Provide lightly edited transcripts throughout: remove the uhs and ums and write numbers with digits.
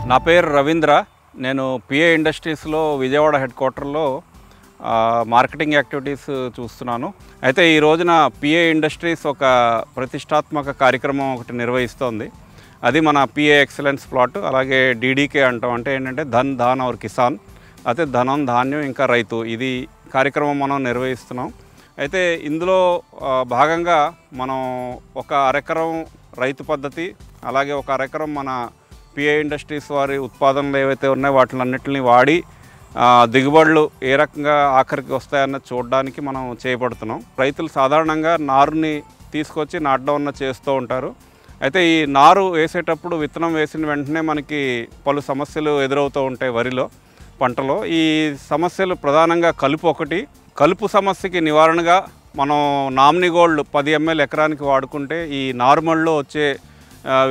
నా పేరు రవీంద్ర. నేను పిఏ ఇండస్ట్రీస్లో విజయవాడ హెడ్ క్వార్టర్లో మార్కెటింగ్ యాక్టివిటీస్ చూస్తున్నాను. అయితే ఈ రోజున పిఏ ఇండస్ట్రీస్ ఒక ప్రతిష్టాత్మక కార్యక్రమం ఒకటి నిర్వహిస్తోంది. అది మన పిఏ ఎక్సలెన్స్ ప్లాట్, అలాగే డీడీకే అంటాం. అంటే ఏంటంటే ధన్ ధాన్ ఔర్ కిసాన్, అయితే ధనం ధాన్యం ఇంకా రైతు, ఇది కార్యక్రమం మనం నిర్వహిస్తున్నాం. అయితే ఇందులో భాగంగా మనం ఒక అరెకరం రైతు పద్ధతి, అలాగే ఒక అరెకరం మన పిఏ ఇండస్ట్రీస్ వారి ఉత్పాదనలు ఏవైతే ఉన్నాయో వాటిలన్నింటినీ వాడి దిగుబడులు ఏ రకంగా ఆఖరికి వస్తాయన్న చూడడానికి మనం చేపడుతున్నాం. రైతులు సాధారణంగా నారుని తీసుకొచ్చి నాటడం చేస్తూ ఉంటారు. అయితే ఈ నారు వేసేటప్పుడు విత్తనం వేసిన వెంటనే మనకి పలు సమస్యలు ఎదురవుతూ ఉంటాయి వరిలో పంటలో. ఈ సమస్యలు ప్రధానంగా కలుపు సమస్యకి నివారణగా మనం నామినీ గోల్డ్ 10 ml ఎకరానికి వాడుకుంటే ఈ నార్మల్లో వచ్చే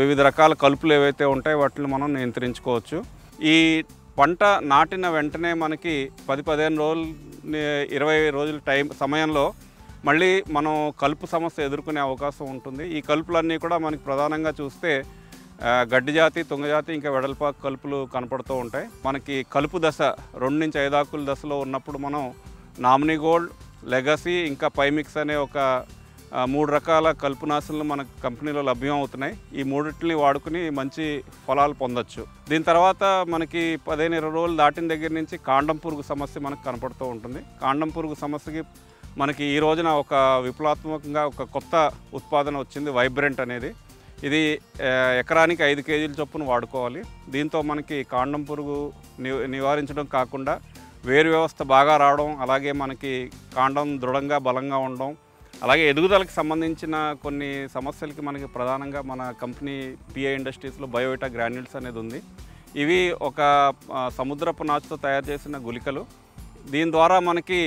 వివిధ రకాల కలుపులు ఏవైతే ఉంటాయో వాటిని మనం నియంత్రించుకోవచ్చు. ఈ పంట నాటిన వెంటనే మనకి 10-15 రోజులు 20 రోజుల సమయంలో మళ్ళీ మనం కలుపు సమస్య ఎదుర్కొనే అవకాశం ఉంటుంది. ఈ కలుపులన్నీ కూడా మనకి ప్రధానంగా చూస్తే గడ్డి జాతి, తుంగజాతి, ఇంకా వెడల్పాకు కలుపులు కనపడుతూ ఉంటాయి. మనకి కలుపు దశ 2 నుంచి 5 ఆకుల దశలో ఉన్నప్పుడు మనం నామినీ గోల్డ్, లెగసీ, ఇంకా పైమిక్స్ అనే ఒక 3 రకాల కలుపునాశనలు మన కంపెనీలో లభ్యం అవుతున్నాయి. ఈ మూడింటిని వాడుకుని మంచి ఫలాలు పొందొచ్చు. దీని తర్వాత మనకి 15-20 రోజులు దాటిన దగ్గర నుంచి కాండం పురుగు సమస్య మనకు కనపడుతూ ఉంటుంది. కాండం పురుగు సమస్యకి మనకి ఈ రోజున ఒక విప్లవాత్మకంగా ఒక కొత్త ఉత్పాదన వచ్చింది, వైబ్రెంట్ అనేది. ఇది ఎకరానికి 5 కేజీల చొప్పున వాడుకోవాలి. దీంతో మనకి కాండం పురుగు నివారించడం కాకుండా వేరు వ్యవస్థ బాగా రావడం, అలాగే మనకి కాండం దృఢంగా బలంగా ఉండడం, అలాగే ఎదుగుదలకు సంబంధించిన కొన్ని సమస్యలకి మనకి ప్రధానంగా మన కంపెనీ పిఏ ఇండస్ట్రీస్లో బయోవిటా గ్రాన్యూల్స్ అనేది ఉంది. ఇవి ఒక సముద్రపు నాచుతో తయారు చేసిన గుళికలు. దీని ద్వారా మనకి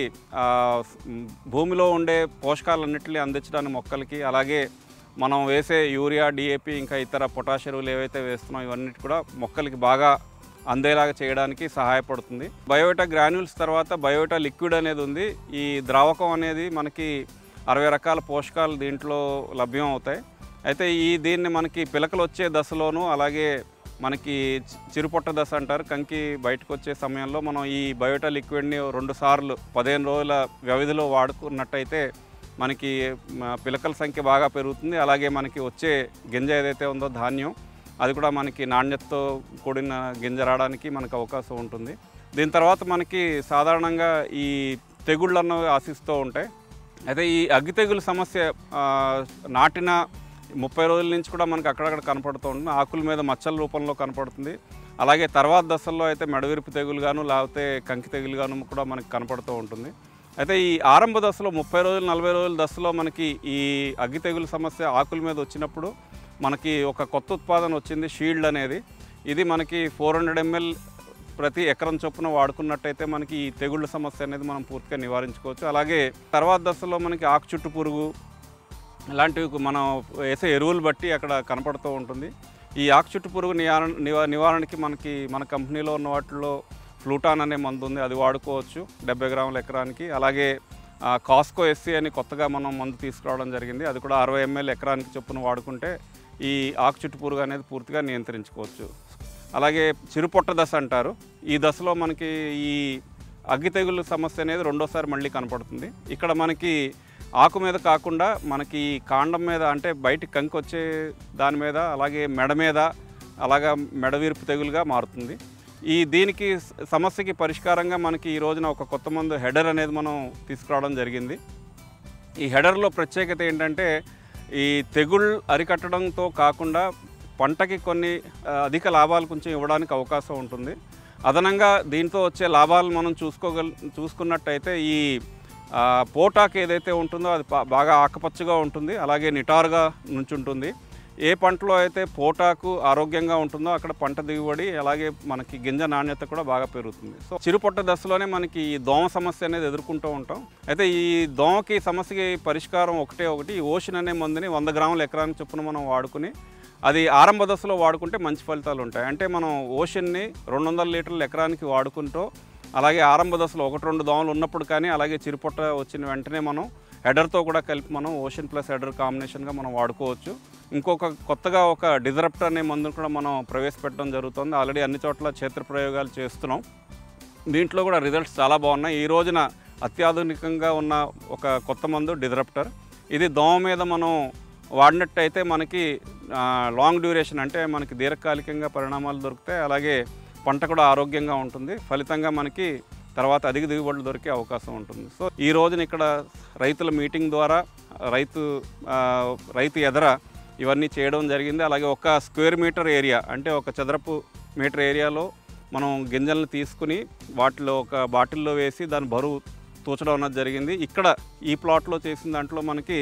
భూమిలో ఉండే పోషకాలన్నింటినీ అందించడానికి మొక్కలకి, అలాగే మనం వేసే యూరియా, డిఏపి, ఇంకా ఇతర పొటాష్ ఎరువులు ఏవైతే వేస్తున్నాం ఇవన్నిటి కూడా మొక్కలకి బాగా అందేలాగా చేయడానికి సహాయపడుతుంది. బయోవిటా గ్రాన్యూల్స్ తర్వాత బయోవిటా లిక్విడ్ అనేది ఉంది. ఈ ద్రావకం అనేది మనకి 60 రకాల పోషకాలు దీంట్లో లభ్యం అవుతాయి. అయితే దీన్ని మనకి పిలకలు వచ్చే దశలోనూ, అలాగే మనకి చిరుపొట్ట దశ అంటారు, కంకి బయటకు వచ్చే సమయంలో మనం ఈ బయోవిటా లిక్విడ్ని 2 సార్లు 15 రోజుల వ్యవధిలో వాడుకున్నట్టయితే మనకి పిలకల సంఖ్య బాగా పెరుగుతుంది. అలాగే మనకి వచ్చే గింజ ఏదైతే ఉందో ధాన్యం, అది కూడా మనకి నాణ్యతతో కూడిన గింజ రావడానికి మనకు అవకాశం ఉంటుంది. దీని తర్వాత మనకి సాధారణంగా ఈ తెగుళ్ళు అన్నవి ఆశిస్తూ ఉంటాయి. అయితే ఈ అగ్గి తెగులు సమస్య నాటిన 30 రోజుల నుంచి కూడా మనకు అక్కడక్కడ కనపడుతూ ఉంటుంది. ఆకుల మీద మచ్చల రూపంలో కనపడుతుంది. అలాగే తర్వాత దశల్లో అయితే మెడవిరుపు తెగులు గాను, లేకపోతే కంకి తెగులు గాను కూడా మనకు కనపడుతూ ఉంటుంది. అయితే ఈ ఆరంభ దశలో 30 రోజులు 40 రోజుల దశలో మనకి ఈ అగ్గి తెగులు సమస్య ఆకుల మీద వచ్చినప్పుడు మనకి ఒక కొత్త ఉత్పాదన వచ్చింది, షీల్డ్ అనేది. ఇది మనకి 400 ml ప్రతి ఎకరం చొప్పున వాడుకున్నట్టయితే మనకి ఈ తెగుళ్ళ సమస్య అనేది మనం పూర్తిగా నివారించుకోవచ్చు. అలాగే తర్వాత దశలో మనకి ఆకు చుట్టు పురుగు ఇలాంటివి మనం వేసే ఎరువులు బట్టి అక్కడ కనపడుతూ ఉంటుంది. ఈ ఆకు చుట్టు పురుగు నివారణకి మనకి మన కంపెనీలో ఉన్న వాటిలో ఫ్లూటాన్ అనే మందు ఉంది, అది వాడుకోవచ్చు 70 గ్రాముల ఎకరానికి. అలాగే కాస్కో ఎస్సీ అని కొత్తగా మనం మందు తీసుకురావడం జరిగింది, అది కూడా 60 ml ఎకరానికి చొప్పున వాడుకుంటే ఈ ఆకు చుట్టు పురుగు అనేది పూర్తిగా నియంత్రించుకోవచ్చు. అలాగే చిరుపొట్ట దశ అంటారు, ఈ దశలో మనకి ఈ అగ్గి తెగులు సమస్య అనేది 2వసారి మళ్ళీ కనపడుతుంది. ఇక్కడ మనకి ఆకు మీద కాకుండా మనకి కాండం మీద, అంటే బయటికి కంకి వచ్చే దాని మీద, అలాగే మెడ మీద, అలాగా మెడవీర్పు తెగులుగా మారుతుంది. దీనికి సమస్యకి పరిష్కారంగా మనకి ఈ రోజున ఒక కొత్త మందు హెడర్ అనేది మనం తీసుకురావడం జరిగింది. ఈ హెడర్లో ప్రత్యేకత ఏంటంటే ఈ తెగుళ్ళు అరికట్టడంతో కాకుండా పంటకి కొన్ని అధిక లాభాలు కొంచెం ఇవ్వడానికి అవకాశం ఉంటుంది. అదనంగా దీంతో వచ్చే లాభాలు మనం చూసుకున్నట్టయితే ఈ పోటాకు ఏదైతే ఉంటుందో అది బాగా ఆకుపచ్చగా ఉంటుంది, అలాగే నిటారుగా నుంచుంటుంది. ఏ పంటలో అయితే పోటాకు ఆరోగ్యంగా ఉంటుందో అక్కడ పంట దిగుబడి, అలాగే మనకి గింజ నాణ్యత కూడా బాగా పెరుగుతుంది. సో చిరుపొట్ట దశలోనే మనకి ఈ దోమ సమస్య అనేది ఎదుర్కొంటూ ఉంటాం. అయితే ఈ దోమకి సమస్యకి పరిష్కారం ఒకటి ఓషన్ అనే మందుని 100 గ్రాముల ఎకరానికి చొప్పున మనం వాడుకుని, అది ఆరంభ దశలో వాడుకుంటే మంచి ఫలితాలు ఉంటాయి. అంటే మనం ఓషన్ని 200 లీటర్ల ఎకరానికి వాడుకుంటూ, అలాగే ఆరంభ దశలో 1-2 దోమలు ఉన్నప్పుడు కానీ, అలాగే చిరుపొట్ట వచ్చిన వెంటనే మనం హెడర్తో కూడా కలిపి మనం ఓషన్ ప్లస్ హెడర్ కాంబినేషన్గా మనం వాడుకోవచ్చు. ఇంకొక కొత్తగా ఒక డిజరప్టర్ అనే మందును కూడా మనం ప్రవేశపెట్టడం జరుగుతుంది. ఆల్రెడీ అన్ని చోట్ల క్షేత్ర ప్రయోగాలు చేస్తున్నాం. దీంట్లో కూడా రిజల్ట్స్ చాలా బాగున్నాయి. ఈ రోజున అత్యాధునికంగా ఉన్న ఒక కొత్త మందు డిజరప్టర్. ఇది దోమ మీద మనం వాడినట్టయితే మనకి లాంగ్ డ్యూరేషన్, అంటే మనకి దీర్ఘకాలికంగా పరిణామాలు దొరుకుతాయి. అలాగే పంట కూడా ఆరోగ్యంగా ఉంటుంది. ఫలితంగా మనకి తర్వాత అధిక దిగుబడులు దొరికే అవకాశం ఉంటుంది. సో ఈ రోజున ఇక్కడ రైతుల మీటింగ్ ద్వారా రైతు ఎదర ఇవన్నీ చేయడం జరిగింది. అలాగే ఒక స్క్వేర్ మీటర్ ఏరియా, అంటే ఒక చదరపు మీటర్ ఏరియాలో మనం గింజలను తీసుకుని వాటిలో ఒక బాటిల్లో వేసి దాని బరువు తూచడం అన్నది జరిగింది. ఇక్కడ ఈ ప్లాట్లో చేసిన దాంట్లో మనకి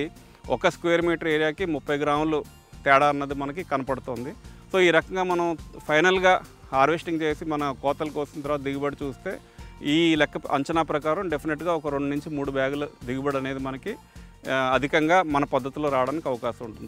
ఒక స్క్వేర్ మీటర్ ఏరియాకి 30 గ్రాములు తేడా అన్నది మనకి కనపడుతుంది. సో ఈ రకంగా మనం ఫైనల్గా హార్వెస్టింగ్ చేసి మన కోతలు కోసిన తర్వాత దిగుబడి చూస్తే ఈ లెక్క అంచనా ప్రకారం డెఫినెట్గా ఒక 2 నుంచి 3 బ్యాగుల దిగుబడి అనేది మనకి అధికంగా మన పద్ధతిలో రావడానికి అవకాశం ఉంటుంది.